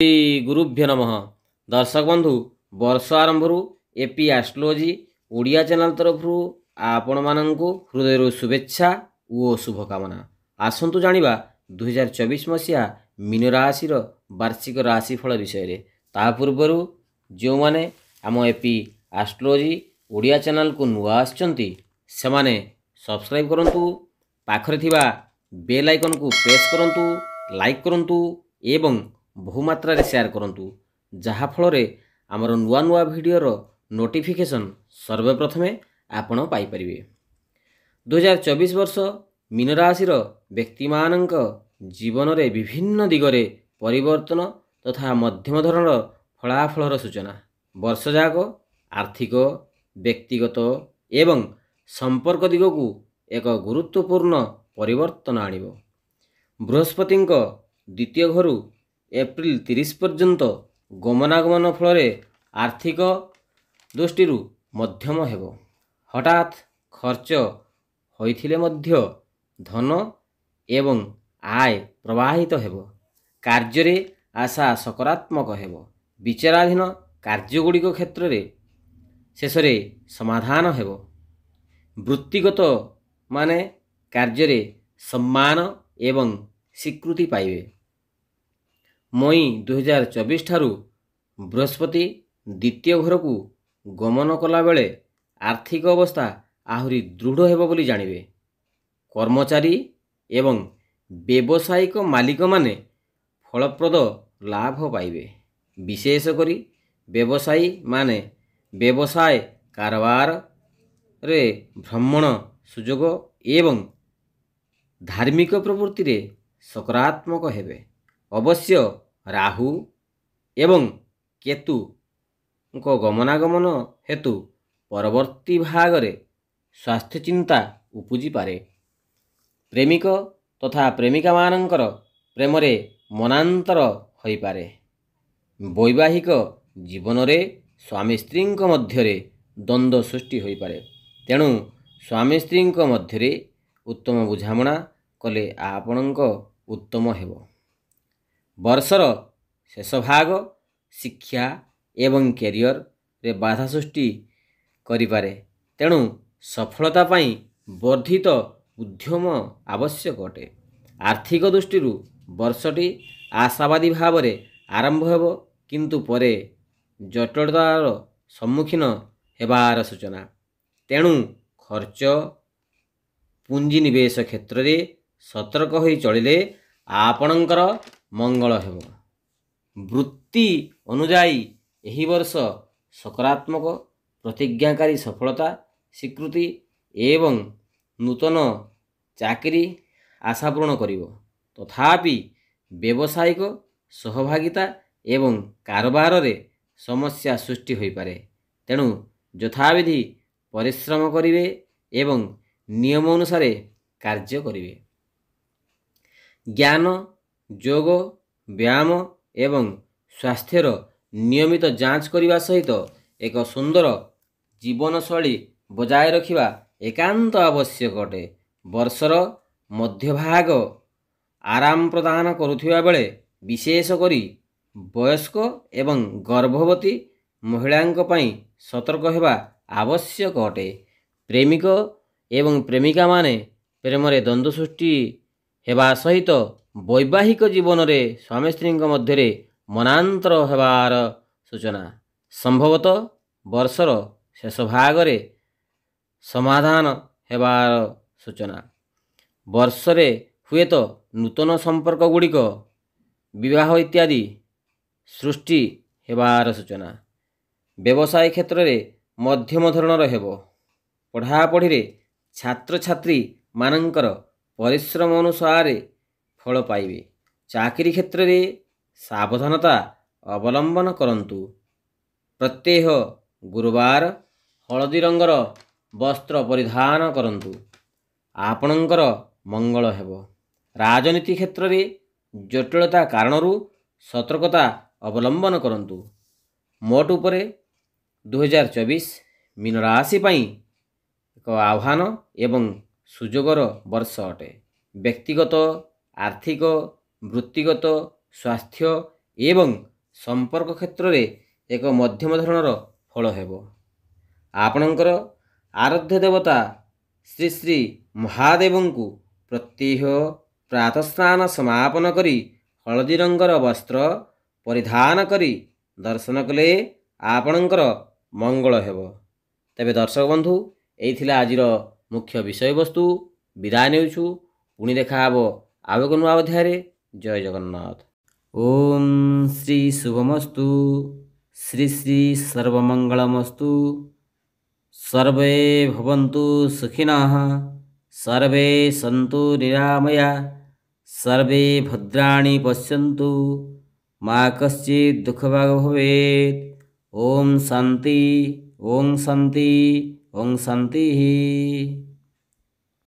श्री गुरुभ्यो नमः। दर्शक बंधु वर्ष आरंभ एपी एस्ट्रोलॉजी ओडिया चैनल तरफ आपण मानू हृदय शुभेच्छा और शुभकामना। आसतु जानिबा 2024 मसीहा मीन राशि वार्षिक राशिफल विषय। ता पूर्व जो माने आम एपी एस्ट्रोलॉजी ओडिया चैनल को नुआ आछंती सेमाने सब्सक्राइब करंतु, पाखरे थिबा बेल आइकन को प्रेस करंतु, लाइक करंतु एवं बहुमात्रा रे शेयर करंतु, जहा फल आमर नुआ नुआ भिडियोर नोटिफिकेशन सर्वप्रथमे आपण पाई परिबे। 2024 वर्ष मीन राशि व्यक्ति मानक जीवन रे विभिन्न दिगरे परिवर्तन तथा मध्यम धरण फलाफलर सूचना। वर्ष जाक आर्थिक, व्यक्तिगत एवं संपर्क दिग को एक गुरुत्वपूर्ण परिवर्तन आनिबो। बृहस्पति द्वितीय घरु एप्रिल 30 पर्यंत गमनागमन फल आर्थिक दृष्टि मध्यम हेबो। हठात खर्च होइथिले मध्य धन एवं आय प्रवाहित हेबो। कार्य रे आशा सकारात्मक हेबो। विचाराधीन कार्यगुड़िक क्षेत्र रे शेषरे समाधान हेबो। वृत्तिगत माने कार्य रे सम्मान एवं स्वीकृति पाइबे। मई 2024 ठारू बृहस्पति द्वितीय घर को गमन कला बेले आर्थिक अवस्था आहुरी दृढ़ हेबो बोली जानिबे। कर्मचारी एवं व्यावसायिक मालिक माने फलप्रद लाभ पाइबे। विशेषकरी व्यवसायी माने व्यवसाय कारोबार रे भ्रमण सुजोग एवं धार्मिक प्रवृत्ति रे सकारात्मक हेबे। अवश्य राहु एवं केतु को गमनागमन हेतु परवर्ती भाग रे स्वास्थ्य चिंता उपजी पारे। प्रेमिक तथा प्रेमिका मानकर प्रेम रे मनांतर होई पारे। वैवाहिक जीवन रे स्वामी स्त्री मध्य रे द्वंद्व सृष्टि होई पारे। तेणु स्वामी स्त्री मध्य रे उत्तम बुझामणा कले आपणक उत्तम हेबो। वर्षर शेष भाग शिक्षा एवं कैरियर रे बाधा सृष्टि करि पारे। तेणु सफलता पाई वर्धित उद्यम आवश्यक अटे। आर्थिक दृष्टि वर्षटी आशावादी भाव रे आरंभ हेबो, किंतु परे जटिलतार सम्मुखीन हेबार सूचना। तेणु खर्च पुंजी निवेश क्षेत्र रे सतर्क होई चलिले आपणकर मंगल हेबो। वृत्ति अनुजाई एही वर्ष सकारात्मक प्रतिज्ञाकारी सफलता स्वीकृति एवं नूतन चाकरी आशा पूर्ण करिवो। तथापि व्यावसायिक सहभागिता एवं कारोबार रे समस्या सृष्टि होई पारे। तेणु यथाविधि परिश्रम करिवे एवं नियम अनुसार कार्य करिवे। ज्ञान योग व्यायाम एवं स्वास्थ्यर नियमित जांच करने सहित एक सुंदर जीवनशैली बजाय रखिबा एकांत आवश्यक अटे। वर्षर मध्यभाग आराम प्रदान करुथिबा बेले विशेषकर वयस्क एवं गर्भवती महिलांक पई सतर्क हेबा आवश्यक अटे। प्रेमिक एवं प्रेमिका माने प्रेम रे द्वंद्व सृष्टि हेबा सहित वैवाहिक जीवन रे स्वामी स्त्री मध्य मनांतर हेबार सूचना। संभवतः वर्षर शेष भाग रे समाधान हेबार सूचना। वर्ष रे हुए तो नूतन संपर्क गुड़िक विवाह इत्यादि सृष्टि हेबार सूचना। व्यवसाय क्षेत्र रे मध्यम धरणर हेबो। पढ़ापढ़ी रे छात्र छात्री मानंकर परिश्रम अनुसार फल पाइबे। चाकरी क्षेत्र रे सावधानता अवलंबन करंतु। प्रत्येह गुरुवार हलदी रंगर वस्त्र परिधान करंतु, आपणकर मंगल हेबो। राजनीति क्षेत्र रे जटिलता कारणरू सतर्कता अवलंबन करंतु। मोट उपरे 2024 मीन राशि पई एक आह्वान एवं सुजोगर वर्ष अटे। व्यक्तिगत, आर्थिक, वृत्तिगत, स्वास्थ्य एवं ସମ୍ପର୍କ କ୍ଷେତ୍ରରେ ଏକ ମଧ୍ୟମ ଧରଣର ଫଳ ହେବ। ଆପଣଙ୍କର ଆରାଧ୍ୟ ଦେବତା ଶ୍ରୀ ଶ୍ରୀ ମହାଦେବଙ୍କୁ ପ୍ରତ୍ୟହ ପ୍ରାତଃସ୍ନାନ ସମାପନ କରି ହଳଦୀ ରଙ୍ଗର ବସ୍ତ୍ର ପରିଧାନ କରି ଦର୍ଶନ କଲେ ଆପଣଙ୍କର ମଙ୍ଗଳ ହେବ। ତେବେ ଦର୍ଶକ ବନ୍ଧୁ, ଏଇ ଥିଲା ଆଜିର ମୁଖ୍ୟ ବିଷୟବସ୍ତୁ। ବିଦାୟ ନେଉଛୁ। ପୁଣି ଦେଖା ହେବ ଆଉ ଏକ ନୂଆ ଅଧ୍ୟାୟରେ। ଜୟ ଜଗନ୍ନାଥ। ଓମ୍ ଶ୍ରୀ ଶୁଭମସ୍ତୁ। ଶ୍ରୀ ଶ୍ରୀ ସର୍ବମଙ୍ଗଳମସ୍ତୁ। ସର୍ବେ ଭବନ୍ତୁ ସୁଖିନଃ। ସର୍ବେ ସନ୍ତୁ ନିରାମୟା। ସର୍ବେ ଭଦ୍ରାଣି ପଶ୍ୟନ୍ତୁ। ମା କଶ୍ଚିତ୍ ଦୁଃଖଭାଗ ଭବେତ୍। ଓମ୍ ଶାନ୍ତି। ଓମ୍ ଶାନ୍ତି। ଓମ୍ ଶାନ୍ତି।